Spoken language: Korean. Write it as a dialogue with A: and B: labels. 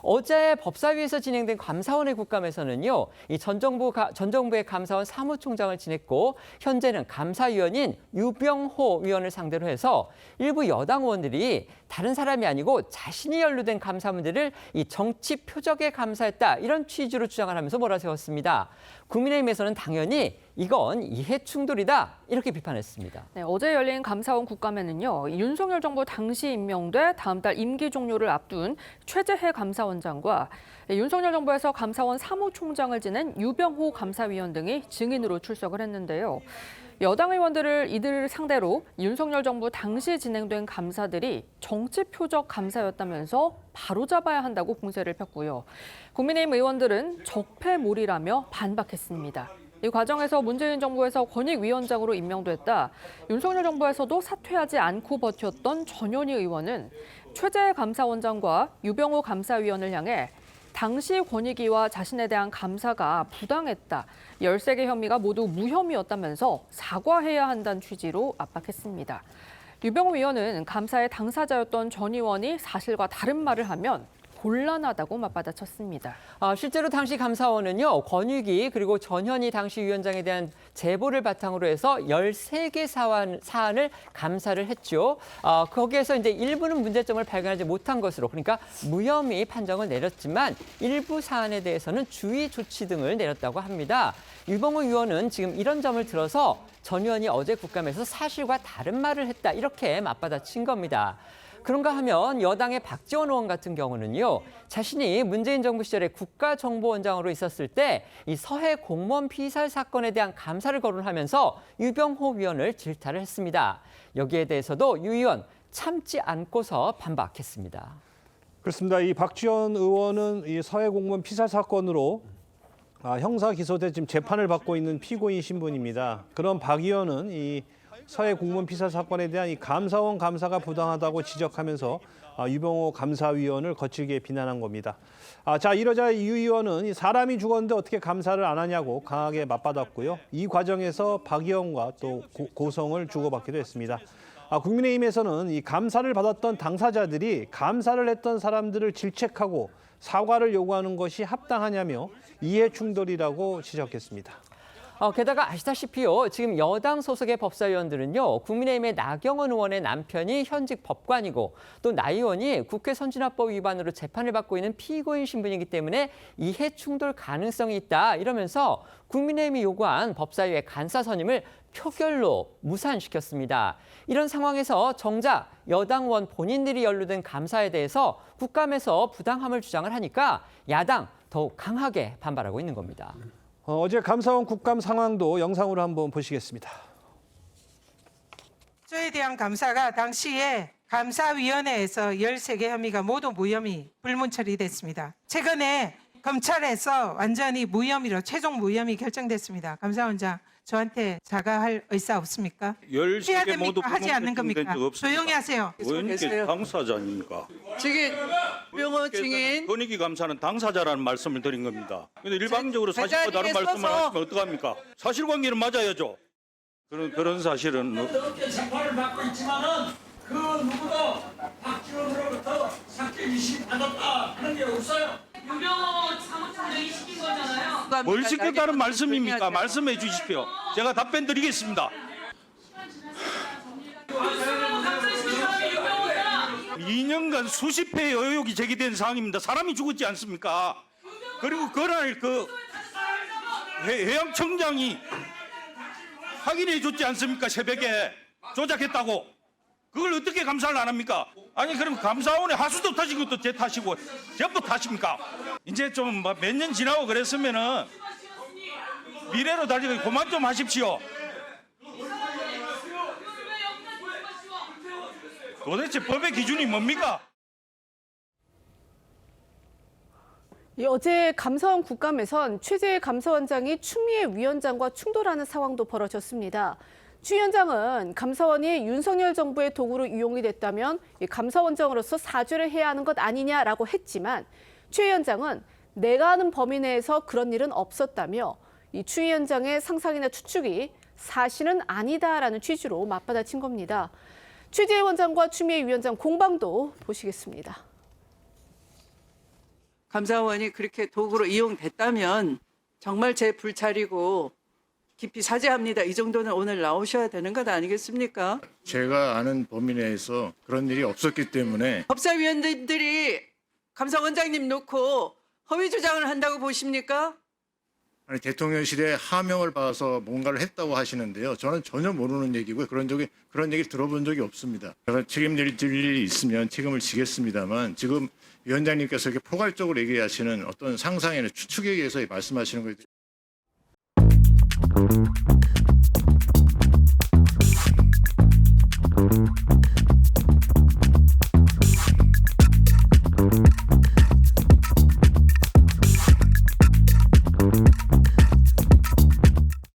A: 어제 법사위에서 진행된 감사원의 국감에서는요, 이 전 정부의 감사원 사무총장을 지냈고 현재는 감사위원인 유병호 위원을 상대로 해서 일부 여당 의원들이 다른 사람이 아니고 자신이 연루된 감사 문제를 이 정치 표적에 감사했다 이런 취지로 주장을 하면서 몰아세웠습니다. 국민의힘에서는 당연히 이건 이해 충돌이다 이렇게 비판했습니다.
B: 네, 어제 열린 감사원 국감에는요. 윤석열 정부 당시 임명돼 다음 달 임기 종료를 앞둔 최재해 감사원장과 윤석열 정부에서 감사원 사무총장을 지낸 유병호 감사위원 등이 증인으로 출석을 했는데요. 여당 의원들을 이들 상대로 윤석열 정부 당시 진행된 감사들이 정치 표적 감사였다면서 바로잡아야 한다고 공세를 폈고요. 국민의힘 의원들은 적폐몰이라며 반박했습니다. 이 과정에서 문재인 정부에서 권익위원장으로 임명됐다. 윤석열 정부에서도 사퇴하지 않고 버텼던 전현희 의원은 최재해 감사원장과 유병호 감사위원을 향해 당시 권익위와 자신에 대한 감사가 부당했다. 13개 혐의가 모두 무혐의였다면서 사과해야 한다는 취지로 압박했습니다. 유병호 의원은 감사의 당사자였던 전 의원이 사실과 다른 말을 하면 곤란하다고 맞받아쳤습니다.
A: 실제로 당시 감사원은요, 권익위 그리고 전현희 당시 위원장에 대한 제보를 바탕으로 해서 13개 사안을 감사를 했죠. 거기에서 이제 일부는 문제점을 발견하지 못한 것으로, 그러니까 무혐의 판정을 내렸지만 일부 사안에 대해서는 주의 조치 등을 내렸다고 합니다. 유병호 의원은 지금 이런 점을 들어서 전 의원이 어제 국감에서 사실과 다른 말을 했다 이렇게 맞받아친 겁니다. 그런가 하면 여당의 박지원 의원 같은 경우는요, 자신이 문재인 정부 시절에 국가정보원장으로 있었을 때 이 서해 공무원 피살 사건에 대한 감사를 거론하면서 유병호 위원을 질타를 했습니다. 여기에 대해서도 유 의원 참지 않고서 반박했습니다.
C: 그렇습니다. 이 박지원 의원은 이 서해 공무원 피살 사건으로 형사 기소돼 지금 재판을 받고 있는 피고인 신분입니다. 그런 박 의원은 이 서해 공무원 피살 사건에 대한 이 감사원 감사가 부당하다고 지적하면서 유병호 감사위원을 거칠게 비난한 겁니다. 자, 이러자 유 의원은 사람이 죽었는데 어떻게 감사를 안 하냐고 강하게 맞받았고요. 이 과정에서 박 의원과 또 고성을 주고받기도 했습니다. 국민의힘에서는 이 감사를 받았던 당사자들이 감사를 했던 사람들을 질책하고 사과를 요구하는 것이 합당하냐며 이해 충돌이라고 지적했습니다.
A: 게다가 아시다시피요, 지금 여당 소속의 법사위원들은요, 국민의힘의 나경원 의원의 남편이 현직 법관이고 또 나 의원이 국회 선진화법 위반으로 재판을 받고 있는 피고인 신분이기 때문에 이해 충돌 가능성이 있다 이러면서 국민의힘이 요구한 법사위의 간사 선임을 표결로 무산시켰습니다. 이런 상황에서 정작 여당 의원 본인들이 연루된 감사에 대해서 국감에서 부당함을 주장을 하니까 야당 더욱 강하게 반발하고 있는 겁니다.
C: 어제 감사원 국감 상황도 영상으로 한번 보시겠습니다.
D: 저에 대한 감사가 당시에 감사위원회에서 13개 혐의가 모두 무혐의 불문 처리됐습니다. 최근에 검찰에서 완전히 무혐의로 최종 무혐의 결정됐습니다. 감사원장, 저한테 사과할 의사 없습니까?
E: 13개 모두
D: 하지 않는 겁니까? 조용히 하세요.
E: 의원님께 당사자입니까?
F: 증인, 병호 증인.
E: 권익위 감사는 당사자라는 말씀을 드린 겁니다. 근데 일방적으로 사실과 다른 말씀을 하시면 어떡합니까? 사실관계는 맞아야죠. 그런 사실은
G: 재판을 받고 있지만은 그 누구도 박지원으로부터 사건 이식 받았다 하는 게 없어요.
H: 유병호 사무총장이 시킨 거잖아요.
E: 뭘 시켰다는 말씀입니까? 말씀해 주십시오. 제가 답변 드리겠습니다. 2년간 수십 회의 의혹이 제기된 사항입니다. 사람이 죽었지 않습니까? 그리고 그날 그 해양청장이 확인해 줬지 않습니까? 새벽에 조작했다고. 그걸 어떻게 감사를 안 합니까? 아니 그럼 감사원의 하수도 터진 것도 제 탓이고 전부 탓입니까? 이제 좀 몇 년 지나고 그랬으면은 미래로 달리고 그만 좀 하십시오. 도대체 법의 기준이 뭡니까?
I: 어제 감사원 국감에선 최재해 감사원장이 추미애 위원장과 충돌하는 상황도 벌어졌습니다. 추 위원장은 감사원이 윤석열 정부의 도구로 이용이 됐다면 감사원장으로서 사죄를 해야 하는 것 아니냐라고 했지만 추 위원장은 내가 아는 범위 내에서 그런 일은 없었다며 이 추 위원장의 상상이나 추측이 사실은 아니다라는 취지로 맞받아친 겁니다. 최재해 원장과 추미애 위원장 공방도 보시겠습니다.
F: 감사원이 그렇게 도구로 이용됐다면 정말 제 불찰이고 깊이 사죄합니다. 이 정도는 오늘 나오셔야 되는 것 아니겠습니까?
J: 제가 아는 범위 내에서 그런 일이 없었기 때문에
F: 법사위원들이 감사원장님 놓고 허위 주장을 한다고 보십니까?
J: 아니, 대통령실에 하명을 받아서 뭔가를 했다고 하시는데요. 저는 전혀 모르는 얘기고요. 그런 얘기 들어본 적이 없습니다. 제가 책임질 일이 있으면 책임을 지겠습니다만 지금 위원장님께서 이렇게 포괄적으로 얘기하시는 어떤 상상이나 추측에 의해서 말씀하시는 거예요.